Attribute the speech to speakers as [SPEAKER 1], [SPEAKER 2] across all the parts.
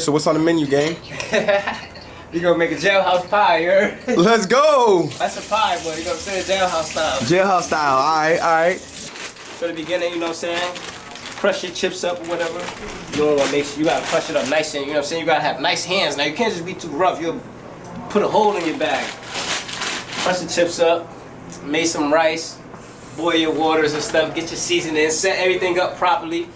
[SPEAKER 1] So what's on the menu, gang?
[SPEAKER 2] You gonna make a jailhouse pie, you heard?
[SPEAKER 1] Let's go!
[SPEAKER 2] That's a pie, but you gonna say it jailhouse style.
[SPEAKER 1] Jailhouse style, alright.
[SPEAKER 2] For the beginning, you know what I'm saying? Crush your chips up or whatever. You don't wanna make sure you gotta crush it up nice and, you know what I'm saying? You gotta have nice hands. Now you can't just be too rough. You'll put a hole in your bag. Crush the chips up, make some rice, boil your waters and stuff, get your seasoning, set everything up properly.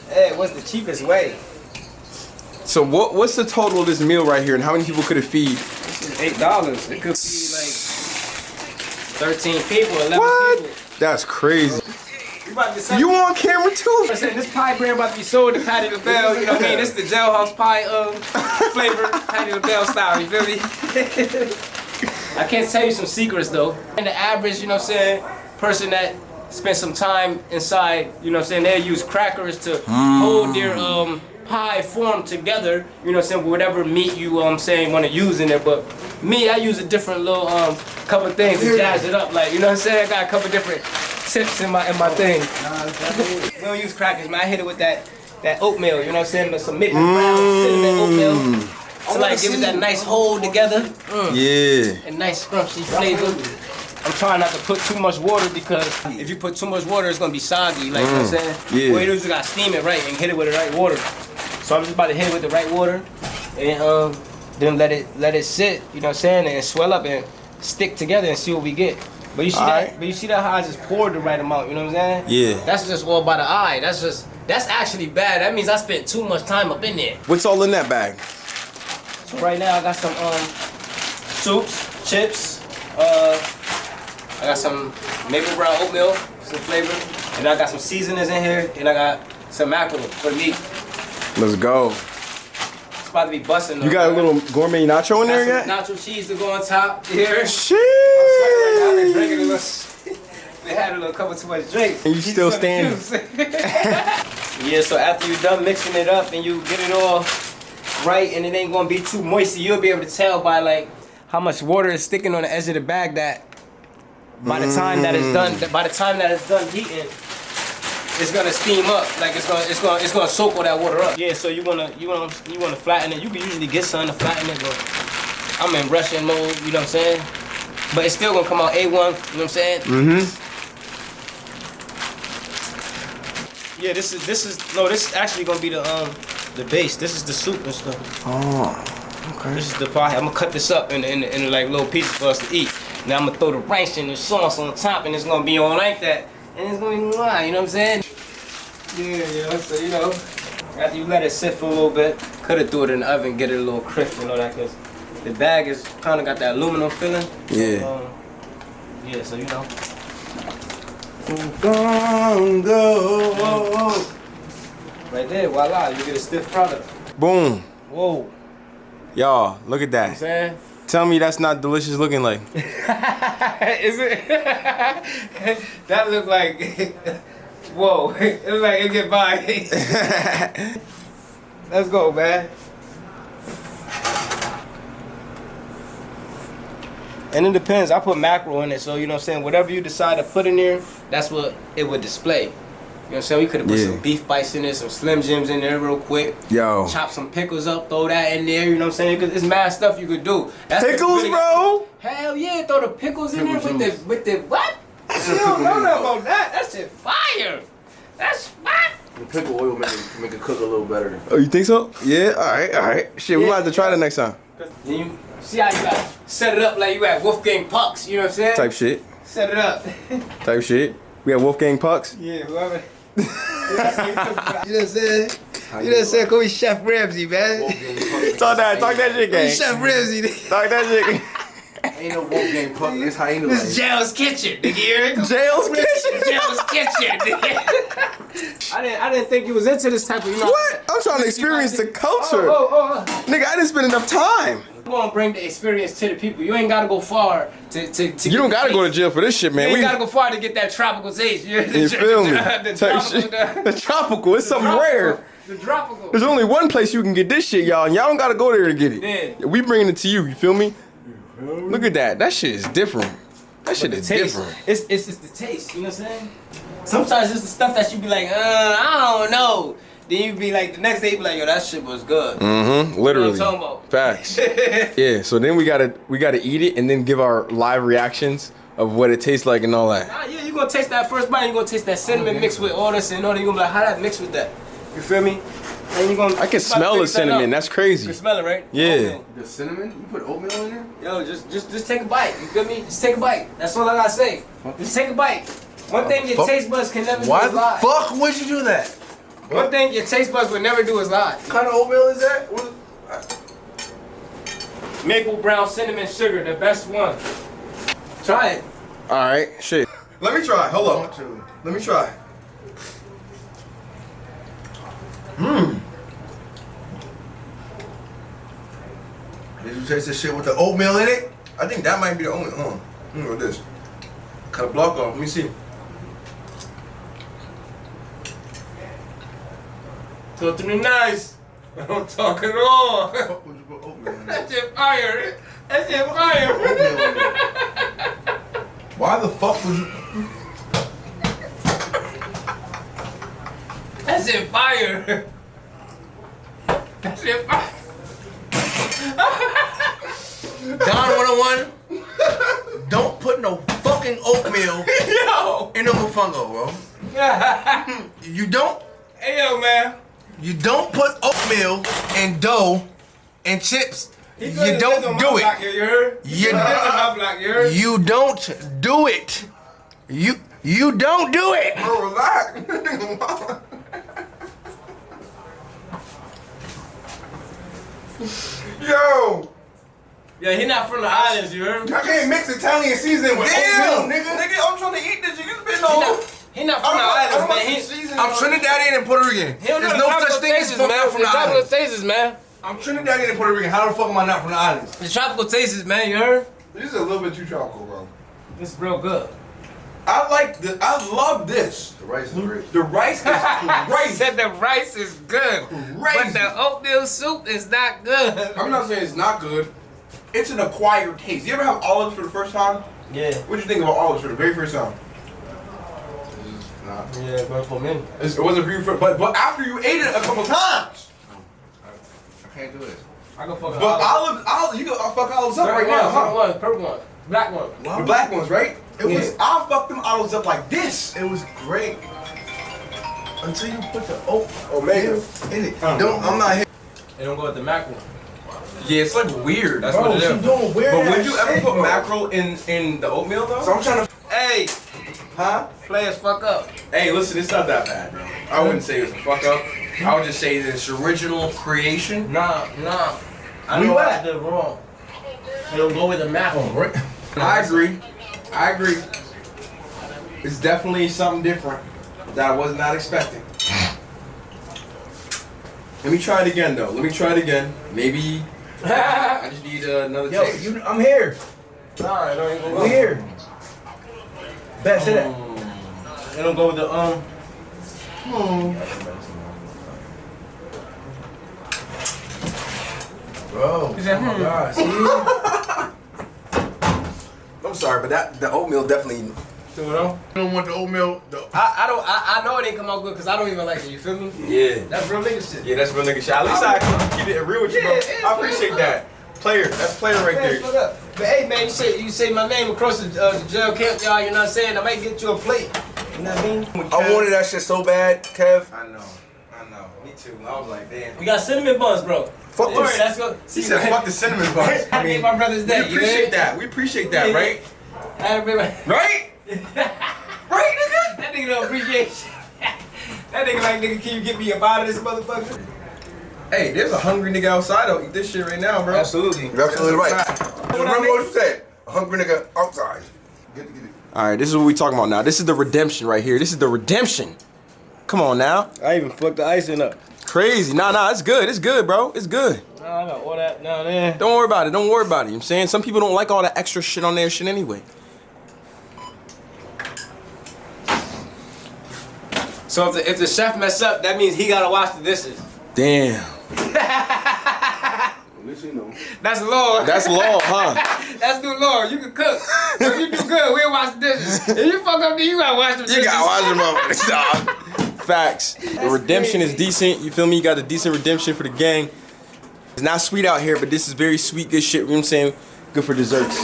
[SPEAKER 2] Hey, what's the cheapest way?
[SPEAKER 1] So what's the total of this meal right here, and how many people could it feed?
[SPEAKER 2] This is $8. It could feed like 13 people, 11 people.
[SPEAKER 1] That's crazy. You on camera too?
[SPEAKER 2] I said this pie brand about to be sold to Patty LaBelle, you know what I mean? This is the Jailhouse Pie flavor, Patty LaBelle style, you feel me? I can't tell you some secrets though. And the average, you know what I'm saying, person that spent some time inside, you know what I'm saying, they'll use crackers to hold their pie form together, you know what I'm saying, whatever meat you want to use in it. But me, I use a different little couple things to jazz it up, like, you know what I'm saying, I got a couple different tips in my thing. We don't use crackers, man. I hit it with that oatmeal, you know what I'm saying, some mint brown cinnamon oatmeal. So like give it that nice hold together.
[SPEAKER 1] Yeah.
[SPEAKER 2] And nice scrumpy flavor. I'm trying not to put too much water because if you put too much water, it's gonna be soggy. Like, you know what I'm saying?
[SPEAKER 1] Yeah.
[SPEAKER 2] What you do is you gotta steam it right and hit it with the right water. So I'm just about to hit it with the right water and then let it sit, you know what I'm saying, and swell up and stick together and see what we get. But you see But you see that how I just poured the right amount, you know what I'm saying?
[SPEAKER 1] Yeah.
[SPEAKER 2] That's just all by the eye. That's actually bad. That means I spent too much time up in there.
[SPEAKER 1] What's all in that bag?
[SPEAKER 2] So right now I got some soups, chips, I got some maple brown oatmeal, some flavor, and I got some seasonings in here, and I got some mackerel for the meat.
[SPEAKER 1] Let's go.
[SPEAKER 2] It's about to be busting.
[SPEAKER 1] You got a little gourmet nacho in there yet?
[SPEAKER 2] Nacho cheese to go on top here.
[SPEAKER 1] Shit.
[SPEAKER 2] I've been drinking a little. They had a little couple too much drink.
[SPEAKER 1] And you still standing.
[SPEAKER 2] Yeah, so after you're done mixing it up and you get it all right, and it ain't gonna be too moisty, you'll be able to tell by like how much water is sticking on the edge of the bag that by the time that it's done heating, it's gonna steam up. Like it's gonna soak all that water up. Yeah, so you wanna flatten it. You can usually get something to flatten it, but I'm in rushing mode, you know what I'm saying? But it's still gonna come out A1, you know what I'm saying? Yeah, this is actually gonna be the base. This is the soup and stuff.
[SPEAKER 1] Oh, okay.
[SPEAKER 2] This is the pie. I'm gonna cut this up in like little pieces for us to eat. Now I'm gonna throw the rice and the sauce on top, and it's gonna be on like that, and it's gonna be mwah, you know what I'm saying? Yeah. So you know, after you let it sit for a little bit, could have threw it in the oven, get it a little crisp and all that, cause the bag is kind of got that aluminum feeling.
[SPEAKER 1] Yeah.
[SPEAKER 2] Yeah. So you know.
[SPEAKER 1] Mofongo.
[SPEAKER 2] Right there, voila, you get a stiff product.
[SPEAKER 1] Boom.
[SPEAKER 2] Whoa.
[SPEAKER 1] Y'all, look at
[SPEAKER 2] You know what I'm
[SPEAKER 1] that.
[SPEAKER 2] saying?
[SPEAKER 1] Tell me that's not delicious looking like.
[SPEAKER 2] Is it? That look like, whoa, it look like it get by. Let's go, man. And it depends, I put mackerel in it, so you know what I'm saying, whatever you decide to put in there, that's what it would display. You know what I'm saying? We could have put some beef bites in there, some Slim Jims in there real quick.
[SPEAKER 1] Yo.
[SPEAKER 2] Chop some pickles up, throw that in there, you know what I'm saying? Because it's mad stuff you could do. That's
[SPEAKER 1] Pickles, bro?
[SPEAKER 2] Hell yeah, throw the pickles in there with the what? You don't know nothing about that. That shit fire. That's fire.
[SPEAKER 3] The pickle oil make it cook a little better.
[SPEAKER 1] Oh, you think so? Yeah, alright. Shit, we might have to try that next time.
[SPEAKER 2] Then you see how you got set it up like you at Wolfgang Puck's, you know what I'm saying?
[SPEAKER 1] Type shit.
[SPEAKER 2] Set it up.
[SPEAKER 1] Type shit. We got Wolfgang Pucks.
[SPEAKER 2] Yeah, whoever. You know what I'm saying? You know what I'm saying? Call me Chef Ramsay, man.
[SPEAKER 1] Talk that shit, gang.
[SPEAKER 2] Chef Ramsay.
[SPEAKER 1] Talk that shit.
[SPEAKER 3] Ain't no Wolfgang Puck. It's hyena.
[SPEAKER 2] This is Jail's Kitchen, nigga.
[SPEAKER 1] Jail's Kitchen?
[SPEAKER 2] Jail's Kitchen, nigga. I didn't think you was into this type of, you know.
[SPEAKER 1] What? I'm trying to experience the culture. Nigga, I didn't spend enough time.
[SPEAKER 2] You gonna bring the experience to the people. You ain't gotta go far to
[SPEAKER 1] You don't gotta go to jail for this shit, man.
[SPEAKER 2] You ain't gotta go far to get that tropical taste. You
[SPEAKER 1] feel me? The tropical, it's something rare.
[SPEAKER 2] The tropical.
[SPEAKER 1] There's only one place you can get this shit, y'all, and y'all don't gotta go there to get it.
[SPEAKER 2] Yeah.
[SPEAKER 1] We bringing it to you, you feel me? Look at that. That shit is different. That shit is different.
[SPEAKER 2] It's just the taste, you know what I'm saying? Sometimes it's the stuff that you be like, I don't know. then you be like, the next day you be like, yo, that shit was good.
[SPEAKER 1] Mm-hmm. Literally.
[SPEAKER 2] You know what I'm talking about?
[SPEAKER 1] Facts. Yeah. So then we gotta eat it and then give our live reactions of what it tastes like and all that.
[SPEAKER 2] Nah, yeah, you gonna taste that first bite. You gonna taste that cinnamon mixed with all this and all that. You gonna be like, how that mix with that? You feel me? And you gonna.
[SPEAKER 1] I can smell the cinnamon. That's crazy.
[SPEAKER 2] You can smell it, right?
[SPEAKER 1] Yeah.
[SPEAKER 2] Oatmeal.
[SPEAKER 3] The cinnamon? You put oatmeal in there?
[SPEAKER 2] Yo, just take a bite. You feel me? Just take a bite. That's all I gotta say. Just take a bite. One thing your taste buds can never do
[SPEAKER 3] Why
[SPEAKER 2] is
[SPEAKER 3] the
[SPEAKER 2] lie.
[SPEAKER 3] fuck would you do that?
[SPEAKER 2] One thing your taste buds would never do is lie.
[SPEAKER 3] What kind of oatmeal is that?
[SPEAKER 2] Maple brown cinnamon sugar, the best one. Try it.
[SPEAKER 1] All right. Shit.
[SPEAKER 3] Let me try. Hold on. Let me try. Did you taste this shit with the oatmeal in it? I think that might be the oatmeal. Hold on. Let me go with this. Cut a block off. Let me see.
[SPEAKER 2] Talk to me nice. I don't talk at all.
[SPEAKER 3] Fuck would you put oatmeal in
[SPEAKER 2] That
[SPEAKER 3] there?
[SPEAKER 2] shit fire. That shit fire.
[SPEAKER 3] Oatmeal in there. Why the fuck would you?
[SPEAKER 2] That shit fire. That shit fire.
[SPEAKER 3] Don 101. Don't put no fucking oatmeal
[SPEAKER 2] Yo.
[SPEAKER 3] in a mofongo, bro. You don't.
[SPEAKER 2] Hey, yo, man.
[SPEAKER 3] You don't put oatmeal and dough and chips. You don't do it.
[SPEAKER 2] You heard?
[SPEAKER 3] You
[SPEAKER 2] You
[SPEAKER 3] don't do it. You don't do it.
[SPEAKER 1] Bro, relax. Yo.
[SPEAKER 2] Yeah, he not from the islands, you heard?
[SPEAKER 1] I can't mix Italian seasoning with oatmeal, nigga.
[SPEAKER 3] Nigga, I'm trying to eat this. You just been
[SPEAKER 2] He not from the islands, man.
[SPEAKER 3] I'm Trinidadian and Puerto Rican. There's no such thing as man from the
[SPEAKER 2] tropical
[SPEAKER 3] islands.
[SPEAKER 2] tastes, man.
[SPEAKER 3] I'm Trinidadian and Puerto Rican. How the fuck am I not from the islands?
[SPEAKER 2] The tropical tastes, man, you heard?
[SPEAKER 1] This is a little bit too tropical, bro.
[SPEAKER 2] It's real good.
[SPEAKER 1] I love this.
[SPEAKER 3] The rice is great.
[SPEAKER 1] The rice is
[SPEAKER 2] He
[SPEAKER 1] crazy.
[SPEAKER 2] said the rice is good, but
[SPEAKER 1] Crazy.
[SPEAKER 2] the oatmeal soup is not good.
[SPEAKER 1] I'm not saying it's not good. It's an acquired taste. You ever have olives for the first time?
[SPEAKER 2] Yeah.
[SPEAKER 1] What do you think about olives for the very first time?
[SPEAKER 3] Nah.
[SPEAKER 2] Yeah, but for me.
[SPEAKER 1] It wasn't for you, but after you ate it a couple times.
[SPEAKER 3] I can't do it.
[SPEAKER 2] I go fuck
[SPEAKER 1] But olives, you can fuck olives up right now, huh?
[SPEAKER 2] Purple one, black one.
[SPEAKER 1] The black ones, right? It was.
[SPEAKER 2] Yeah.
[SPEAKER 1] I fucked them olives up like this.
[SPEAKER 3] It was great until you put the oatmeal in it.
[SPEAKER 1] Oh.
[SPEAKER 3] Don't. I'm not here.
[SPEAKER 2] They don't go with the mackerel.
[SPEAKER 1] Yeah, it's like weird. That's
[SPEAKER 3] Bro,
[SPEAKER 1] what it
[SPEAKER 3] she
[SPEAKER 1] is.
[SPEAKER 3] doing weird
[SPEAKER 1] But would
[SPEAKER 3] ass
[SPEAKER 1] you ever
[SPEAKER 3] shit,
[SPEAKER 1] put
[SPEAKER 3] bro.
[SPEAKER 1] mackerel in the oatmeal though?
[SPEAKER 3] So I'm trying to.
[SPEAKER 2] Hey,
[SPEAKER 1] Huh?
[SPEAKER 2] players fuck up.
[SPEAKER 1] Hey, listen, it's not that bad, bro. I wouldn't say it was a fuck up. I would just say that it's original creation.
[SPEAKER 2] Nah. I
[SPEAKER 3] We
[SPEAKER 2] know
[SPEAKER 3] what?
[SPEAKER 2] I did wrong. They don't go with the mackerel.
[SPEAKER 3] Right.
[SPEAKER 1] I agree. It's definitely something different that I was not expecting. Let me try it again, though. Maybe I just need another
[SPEAKER 3] Yo,
[SPEAKER 1] taste.
[SPEAKER 3] I'm here.
[SPEAKER 2] Nah, it don't even go
[SPEAKER 3] We
[SPEAKER 2] with
[SPEAKER 3] here. Bet say that.
[SPEAKER 2] They don't go with the
[SPEAKER 3] Bro.
[SPEAKER 2] He said,
[SPEAKER 3] Oh my God. See?
[SPEAKER 1] I'm sorry, but the oatmeal definitely.
[SPEAKER 2] You know?
[SPEAKER 3] I don't want the oatmeal.
[SPEAKER 2] I know it ain't come out good because I don't even like it. You feel me?
[SPEAKER 1] Yeah.
[SPEAKER 2] That's real nigga shit.
[SPEAKER 1] Yeah, that's real nigga shit. At least I can keep it real with you, bro.
[SPEAKER 2] Yeah,
[SPEAKER 1] I appreciate that. Player, that's player right
[SPEAKER 2] Man,
[SPEAKER 1] there.
[SPEAKER 2] fuck up. But hey, man, you say my name across the jail camp, y'all. You know what I'm saying? I might get you a plate. You know what I mean?
[SPEAKER 3] I wanted that shit so bad, Kev.
[SPEAKER 1] I know. Me too. I was like, damn.
[SPEAKER 2] We got cinnamon buns, bro.
[SPEAKER 3] Fuck
[SPEAKER 2] Don't worry,
[SPEAKER 3] this.
[SPEAKER 2] let's go.
[SPEAKER 1] He said, fuck the cinnamon buns.
[SPEAKER 2] I gave my brother's day.
[SPEAKER 1] We appreciate that. We appreciate that,
[SPEAKER 2] Yeah.
[SPEAKER 1] right?
[SPEAKER 2] Everybody.
[SPEAKER 1] Right? Right, nigga?
[SPEAKER 2] That nigga don't appreciate shit. That nigga like, nigga, can you get me a bite of this motherfucker?
[SPEAKER 1] Hey, there's a hungry nigga outside. I'll eat this shit right now, bro.
[SPEAKER 2] Absolutely.
[SPEAKER 3] You're absolutely right.
[SPEAKER 1] Fact.
[SPEAKER 3] Remember what you said. A hungry nigga outside. Get it.
[SPEAKER 1] All right, this is what we talking about now. This is the redemption right here. This is the redemption. Come on now.
[SPEAKER 2] I even fucked the icing up.
[SPEAKER 1] Crazy. Nah, it's good. It's good, bro. It's good.
[SPEAKER 2] No, I got all that now there.
[SPEAKER 1] Don't worry about it. You know what I'm saying? Some people don't like all that extra shit on their shit anyway.
[SPEAKER 2] So if the chef mess up, that means he gotta wash the dishes.
[SPEAKER 1] Damn.
[SPEAKER 3] At least you know.
[SPEAKER 2] That's law.
[SPEAKER 1] That's law, huh?
[SPEAKER 2] That's new law. You can cook. If you do good, we'll wash the dishes. If you fuck up, then you gotta wash the dishes.
[SPEAKER 3] You gotta watch them up.
[SPEAKER 1] Facts. The redemption is decent. You feel me? You got a decent redemption for the gang. It's not sweet out here, but this is very sweet, good shit. You know what I'm saying? Good for desserts.